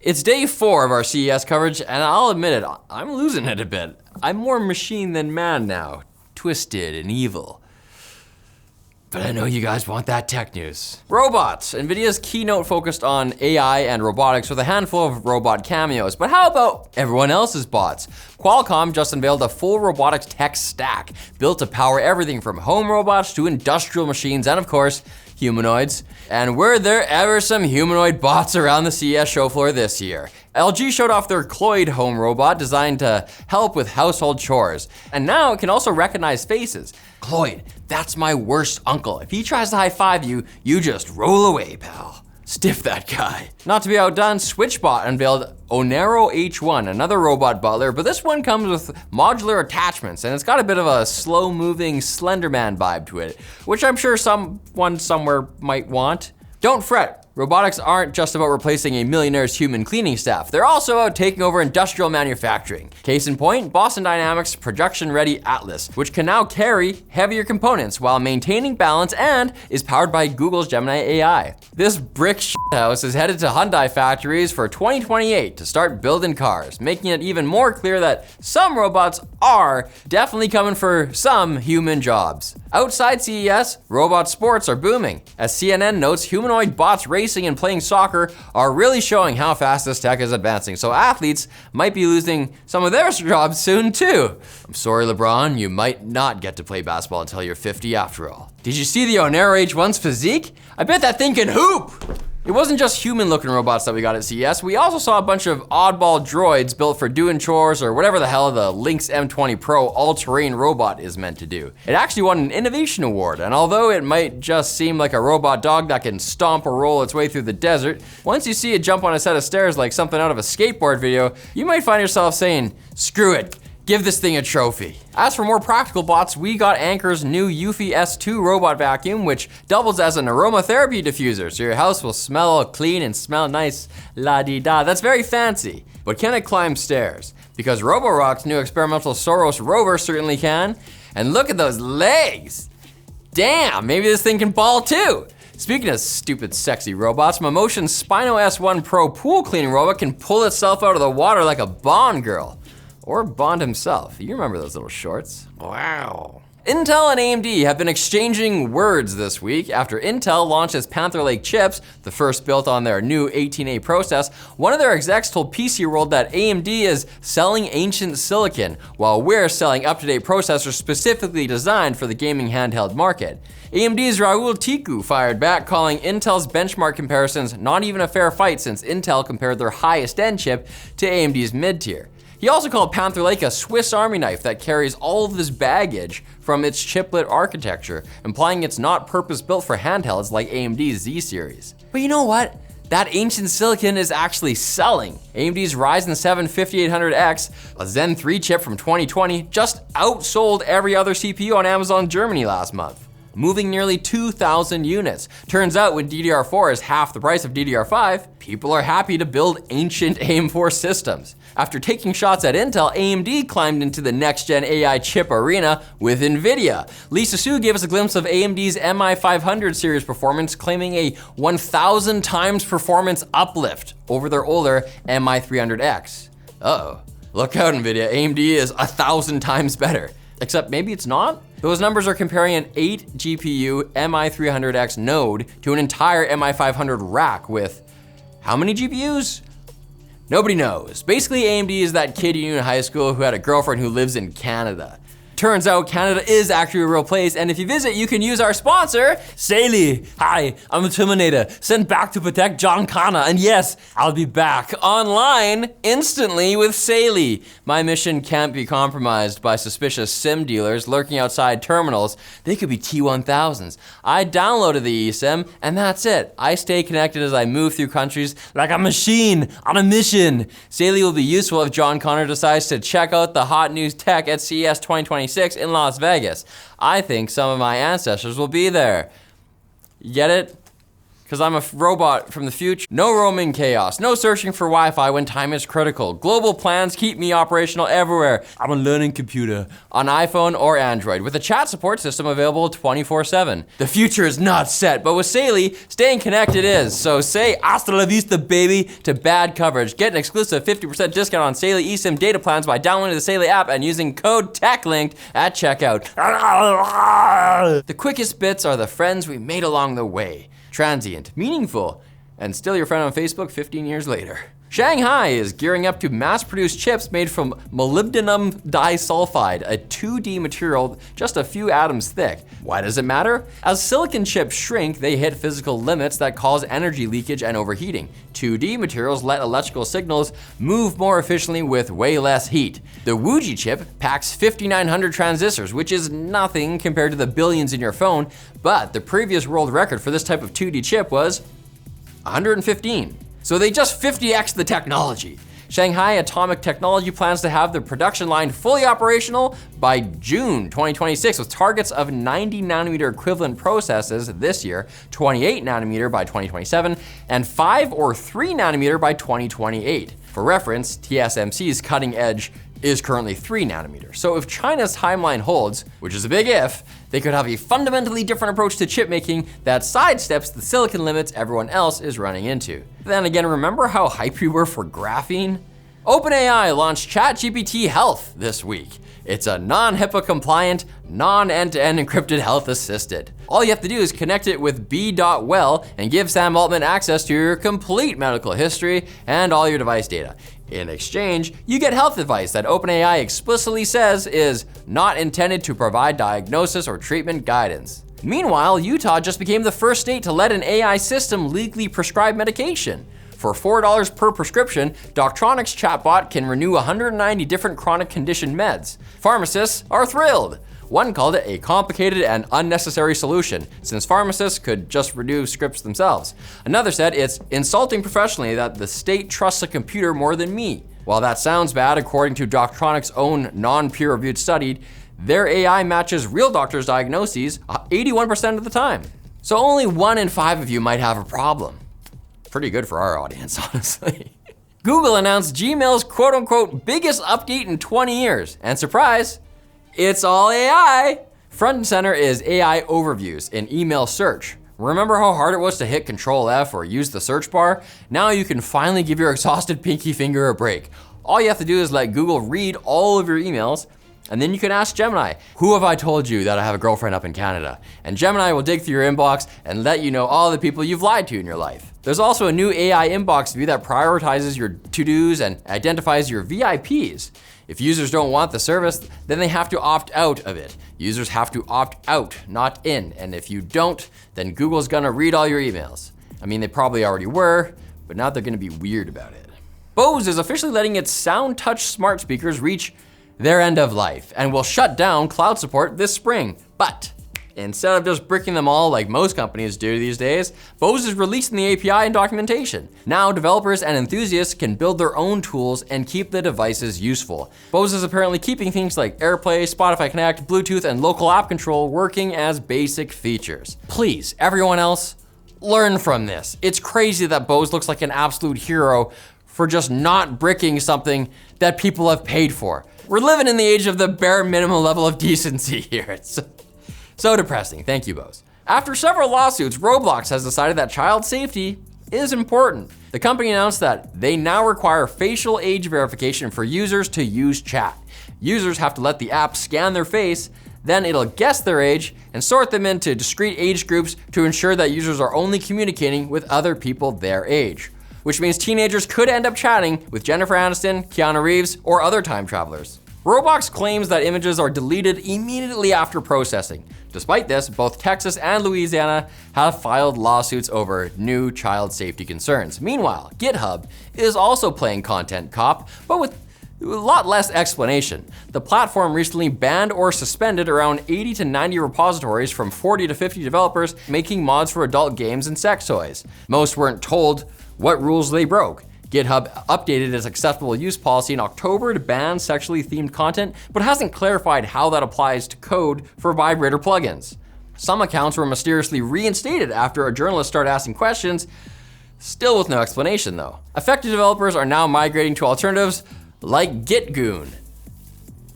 It's day 4 of our CES coverage, and I'll admit it, I'm losing it a bit. I'm more machine than man now, twisted and evil. But I know you guys want that tech news. Robots. NVIDIA's keynote focused on AI and robotics with a handful of robot cameos. But how about everyone else's bots? Qualcomm just unveiled a full robotics tech stack built to power everything from home robots to industrial machines and, of course, humanoids. And were there ever some humanoid bots around the CES show floor this year? LG showed off their Cloyd home robot designed to help with household chores. And now it can also recognize faces. Cloyd, that's my worst uncle. If he tries to high-five you, you just roll away, pal. Stiff that guy. Not to be outdone, SwitchBot unveiled Onero H1, another robot butler, but this one comes with modular attachments, and it's got a bit of a slow-moving Slenderman vibe to it, which I'm sure someone somewhere might want. Don't fret. Robotics aren't just about replacing a millionaire's human cleaning staff. They're also about taking over industrial manufacturing. Case in point, Boston Dynamics' production-ready Atlas, which can now carry heavier components while maintaining balance and is powered by Google's Gemini AI. This brick shithouse is headed to Hyundai factories for 2028 to start building cars, making it even more clear that some robots are definitely coming for some human jobs. Outside CES, robot sports are booming. As CNN notes, humanoid bots racing and playing soccer are really showing how fast this tech is advancing, so athletes might be losing some of their jobs soon too. I'm sorry, LeBron, you might not get to play basketball until you're 50 after all. Did you see the Onero H1's physique? I bet that thing can hoop! It wasn't just human-looking robots that we got at CES, we also saw a bunch of oddball droids built for doing chores or whatever the hell the Lynx M20 Pro all-terrain robot is meant to do. It actually won an innovation award, and although it might just seem like a robot dog that can stomp or roll its way through the desert, once you see it jump on a set of stairs like something out of a skateboard video, you might find yourself saying, screw it. Give this thing a trophy. As for more practical bots, we got Anker's new Eufy S2 robot vacuum, which doubles as an aromatherapy diffuser, so your house will smell all clean and smell nice, la-di-da. That's very fancy. But can it climb stairs? Because Roborock's new experimental Soros rover certainly can. And look at those legs! Damn, maybe this thing can ball too. Speaking of stupid, sexy robots, Momotion's Spino S1 Pro pool cleaning robot can pull itself out of the water like a Bond girl. Or Bond himself. You remember those little shorts? Wow. Intel and AMD have been exchanging words this week after Intel launched its Panther Lake chips, the first built on their new 18A process. One of their execs told PC World that AMD is selling ancient silicon, while we're selling up-to-date processors specifically designed for the gaming handheld market. AMD's Rahul Tiku fired back, calling Intel's benchmark comparisons not even a fair fight since Intel compared their highest-end chip to AMD's mid-tier. He also called Panther Lake a Swiss Army knife that carries all of this baggage from its chiplet architecture, implying it's not purpose-built for handhelds like AMD's Z series. But you know what? That ancient silicon is actually selling. AMD's Ryzen 7 5800X, a Zen 3 chip from 2020, just outsold every other CPU on Amazon Germany last month, moving nearly 2,000 units. Turns out when DDR4 is half the price of DDR5, people are happy to build ancient AM4 systems. After taking shots at Intel, AMD climbed into the next-gen AI chip arena with NVIDIA. Lisa Su gave us a glimpse of AMD's MI500 series performance, claiming a 1,000 times performance uplift over their older MI300X. Uh-oh. Look out, NVIDIA, AMD is 1,000 times better. Except maybe it's not? Those numbers are comparing an 8 GPU MI300X node to an entire MI500 rack with how many GPUs? Nobody knows. Basically, AMD is that kid you knew in high school who had a girlfriend who lives in Canada. Turns out Canada is actually a real place, and if you visit, you can use our sponsor, Saley. Hi, I'm the Terminator, sent back to protect John Connor, and yes, I'll be back online instantly with Saley. My mission can't be compromised by suspicious SIM dealers lurking outside terminals. They could be T1000s. I downloaded the eSIM, and that's it. I stay connected as I move through countries like a machine on a mission. Saley will be useful if John Connor decides to check out the hot new tech at CES 2026 in Las Vegas. I think some of my ancestors will be there. You get it? because I'm a robot from the future. No roaming chaos, no searching for Wi-Fi when time is critical. Global plans keep me operational everywhere. I'm a learning computer on iPhone or Android with a chat support system available 24/7. The future is not set, but with Saley, staying connected is. So say hasta la vista, baby, to bad coverage. Get an exclusive 50% discount on Saley eSIM data plans by downloading the Saley app and using code TECHLINKED at checkout. The quickest bits are the friends we made along the way. Transient, meaningful, and still your friend on Facebook 15 years later. Shanghai is gearing up to mass-produce chips made from molybdenum disulfide, a 2D material just a few atoms thick. Why does it matter? As silicon chips shrink, they hit physical limits that cause energy leakage and overheating. 2D materials let electrical signals move more efficiently with way less heat. The Wuji chip packs 5,900 transistors, which is nothing compared to the billions in your phone, but the previous world record for this type of 2D chip was 115. So they just 50x the technology. Shanghai Atomic Technology plans to have the production line fully operational by June 2026 with targets of 90 nanometer equivalent processes this year, 28 nanometer by 2027, and 5 or 3 nanometer by 2028. For reference, TSMC's cutting edge is currently 3 nanometers. So if China's timeline holds, which is a big if, they could have a fundamentally different approach to chip making that sidesteps the silicon limits everyone else is running into. Then again, remember how hyped we were for graphene? OpenAI launched ChatGPT Health this week. It's a non-HIPAA compliant, non-end-to-end encrypted health assistant. All you have to do is connect it with b.well and give Sam Altman access to your complete medical history and all your device data. In exchange, you get health advice that OpenAI explicitly says is not intended to provide diagnosis or treatment guidance. Meanwhile, Utah just became the first state to let an AI system legally prescribe medication. For $4 per prescription, Doctronics chatbot can renew 190 different chronic condition meds. Pharmacists are thrilled. One called it a complicated and unnecessary solution, since pharmacists could just renew scripts themselves. Another said it's insulting professionally that the state trusts a computer more than me. While that sounds bad, according to Doctronics' own non-peer-reviewed study, their AI matches real doctors' diagnoses 81% of the time. So only 1 in 5 of you might have a problem. Pretty good for our audience, honestly. Google announced Gmail's quote-unquote biggest update in 20 years, and surprise, it's all AI. Front and center is AI overviews in email search. Remember how hard it was to hit Control F or use the search bar? Now you can finally give your exhausted pinky finger a break. All you have to do is let Google read all of your emails, and then you can ask Gemini, who have I told you that I have a girlfriend up in Canada? And Gemini will dig through your inbox and let you know all the people you've lied to in your life. There's also a new AI inbox view that prioritizes your to-dos and identifies your VIPs. If users don't want the service, then they have to opt out of it. Users have to opt out, not in. And if you don't, then Google's gonna read all your emails. I mean, they probably already were, but now they're gonna be weird about it. Bose is officially letting its Soundtouch smart speakers reach their end of life and will shut down cloud support this spring. But instead of just bricking them all like most companies do these days, Bose is releasing the API and documentation. Now developers and enthusiasts can build their own tools and keep the devices useful. Bose is apparently keeping things like AirPlay, Spotify Connect, Bluetooth, and local app control working as basic features. Please, everyone else, learn from this. It's crazy that Bose looks like an absolute hero for just not bricking something that people have paid for. We're living in the age of the bare minimum level of decency here. It's so depressing. Thank you, Bose. After several lawsuits, Roblox has decided that child safety is important. The company announced that they now require facial age verification for users to use chat. Users have to let the app scan their face, then it'll guess their age and sort them into discrete age groups to ensure that users are only communicating with other people their age. Which means teenagers could end up chatting with Jennifer Aniston, Keanu Reeves, or other time travelers. Roblox claims that images are deleted immediately after processing. Despite this, both Texas and Louisiana have filed lawsuits over new child safety concerns. Meanwhile, GitHub is also playing content cop, but with a lot less explanation. The platform recently banned or suspended around 80 to 90 repositories from 40 to 50 developers making mods for adult games and sex toys. Most weren't told what rules they broke. GitHub updated its acceptable use policy in October to ban sexually themed content, but hasn't clarified how that applies to code for vibrator plugins. Some accounts were mysteriously reinstated after a journalist started asking questions, still with no explanation though. Affected developers are now migrating to alternatives like GitGoon,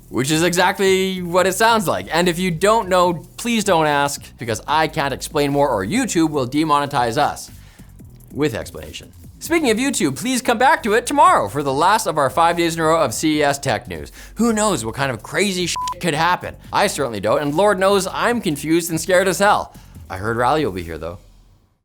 which is exactly what it sounds like. And if you don't know, please don't ask, because I can't explain more or YouTube will demonetize us with explanation. Speaking of YouTube, please come back to it tomorrow for the last of our 5 days in a row of CES tech news. Who knows what kind of crazy shit could happen? I certainly don't, and Lord knows I'm confused and scared as hell. I heard Rally will be here though.